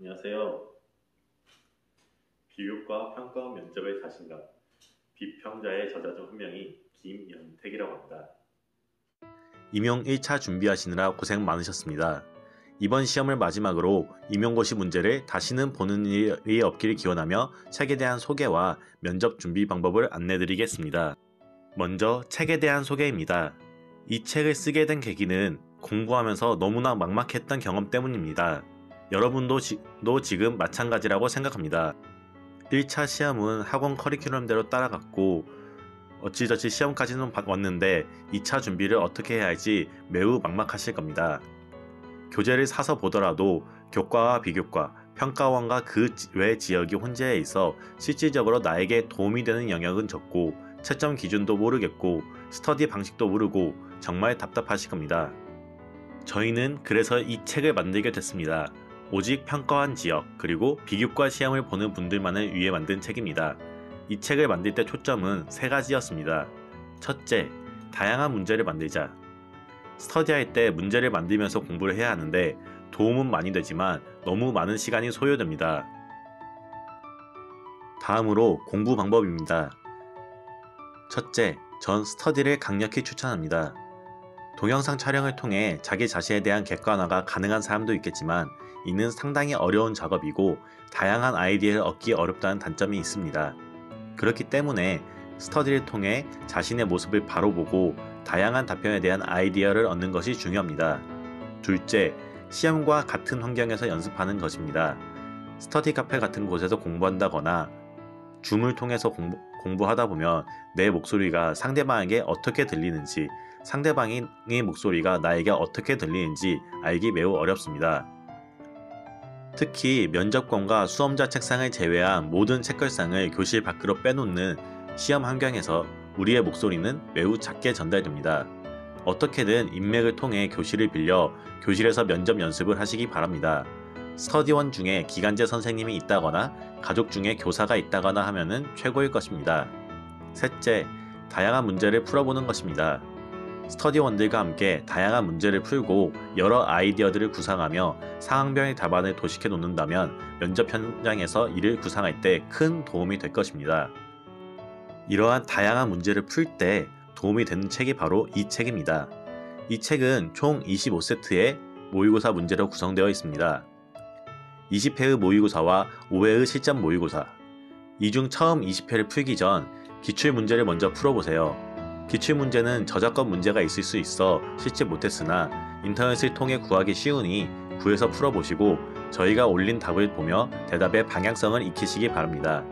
안녕하세요. 비교과, 평가, 면접의 자신감, 비평자의 저자 중 한 명이 김연택이라고 합니다. 임용 1차 준비하시느라 고생 많으셨습니다. 이번 시험을 마지막으로 임용고시 문제를 다시는 보는 일이 없기를 기원하며 책에 대한 소개와 면접 준비 방법을 안내드리겠습니다. 먼저 책에 대한 소개입니다. 이 책을 쓰게 된 계기는 공부하면서 너무나 막막했던 경험 때문입니다. 여러분도 지금 마찬가지라고 생각합니다. 1차 시험은 학원 커리큘럼대로 따라갔고 어찌저찌 시험까지는 왔는데 2차 준비를 어떻게 해야 할지 매우 막막하실 겁니다. 교재를 사서 보더라도 교과와 비교과, 평가원과 그 외 지역이 혼재해 있어 실질적으로 나에게 도움이 되는 영역은 적고 채점 기준도 모르겠고 스터디 방식도 모르고 정말 답답하실 겁니다. 저희는 그래서 이 책을 만들게 됐습니다. 오직 평가원 지역 그리고 비교과 시험을 보는 분들만을 위해 만든 책입니다. 이 책을 만들 때 초점은 3가지였습니다. 첫째, 다양한 문제를 만들자. 스터디할 때 문제를 만들면서 공부를 해야 하는데 도움은 많이 되지만 너무 많은 시간이 소요됩니다. 다음으로 공부 방법입니다. 첫째, 전 스터디를 강력히 추천합니다. 동영상 촬영을 통해 자기 자신에 대한 객관화가 가능한 사람도 있겠지만 이는 상당히 어려운 작업이고 다양한 아이디어를 얻기 어렵다는 단점이 있습니다. 그렇기 때문에 스터디를 통해 자신의 모습을 바로 보고 다양한 답변에 대한 아이디어를 얻는 것이 중요합니다. 둘째, 시험과 같은 환경에서 연습하는 것입니다. 스터디 카페 같은 곳에서 공부한다거나 줌을 통해서 공부하다 보면 내 목소리가 상대방에게 어떻게 들리는지, 상대방의 목소리가 나에게 어떻게 들리는지 알기 매우 어렵습니다. 특히 면접관과 수험자 책상을 제외한 모든 책걸상을 교실 밖으로 빼놓는 시험 환경에서 우리의 목소리는 매우 작게 전달됩니다. 어떻게든 인맥을 통해 교실을 빌려 교실에서 면접 연습을 하시기 바랍니다. 스터디원 중에 기간제 선생님이 있다거나 가족 중에 교사가 있다거나 하면은 최고일 것입니다. 셋째, 다양한 문제를 풀어보는 것입니다. 스터디원들과 함께 다양한 문제를 풀고 여러 아이디어들을 구상하며 상황별의 답안을 도식해 놓는다면 면접 현장에서 이를 구상할 때 큰 도움이 될 것입니다. 이러한 다양한 문제를 풀 때 도움이 되는 책이 바로 이 책입니다. 이 책은 총 25세트의 모의고사 문제로 구성되어 있습니다. 20회의 모의고사와 5회의 실전 모의고사. 이 중 처음 20회를 풀기 전 기출문제를 먼저 풀어보세요. 기출문제는 저작권 문제가 있을 수 있어 실제 못했으나 인터넷을 통해 구하기 쉬우니 구해서 풀어보시고 저희가 올린 답을 보며 대답의 방향성을 익히시기 바랍니다.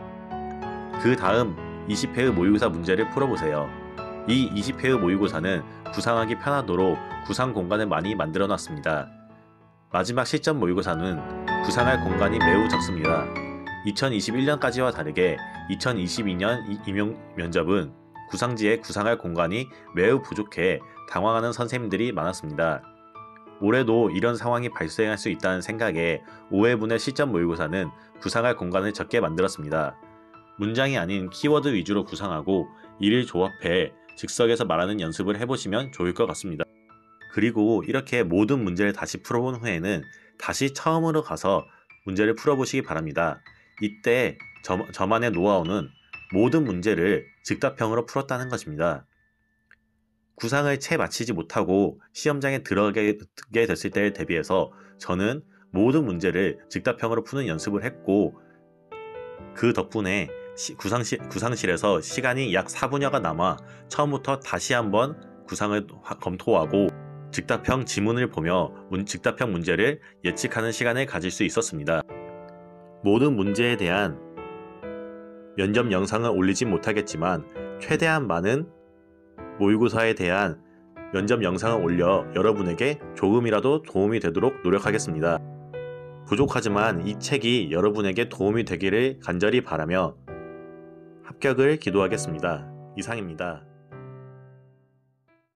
그 다음 20회의 모의고사 문제를 풀어보세요. 이 20회의 모의고사는 구상하기 편하도록 구상 공간을 많이 만들어 놨습니다. 마지막 실전 모의고사는 구상할 공간이 매우 적습니다. 2021년까지와 다르게 2022년 임용 면접은 구상지에 구상할 공간이 매우 부족해 당황하는 선생님들이 많았습니다. 올해도 이런 상황이 발생할 수 있다는 생각에 5회분의 실전 모의고사는 구상할 공간을 적게 만들었습니다. 문장이 아닌 키워드 위주로 구상하고 이를 조합해 즉석에서 말하는 연습을 해보시면 좋을 것 같습니다. 그리고 이렇게 모든 문제를 다시 풀어본 후에는 다시 처음으로 가서 문제를 풀어보시기 바랍니다. 이때 저만의 노하우는 모든 문제를 즉답형으로 풀었다는 것입니다. 구상을 채 마치지 못하고 시험장에 들어가게 됐을 때에 대비해서 저는 모든 문제를 즉답형으로 푸는 연습을 했고 그 덕분에 구상실에서 시간이 약 4분여가 남아 처음부터 다시 한번 구상을 검토하고 즉답형 지문을 보며 즉답형 문제를 예측하는 시간을 가질 수 있었습니다. 모든 문제에 대한 면접 영상을 올리진 못하겠지만 최대한 많은 모의고사에 대한 면접 영상을 올려 여러분에게 조금이라도 도움이 되도록 노력하겠습니다. 부족하지만 이 책이 여러분에게 도움이 되기를 간절히 바라며 합격을 기도하겠습니다. 이상입니다.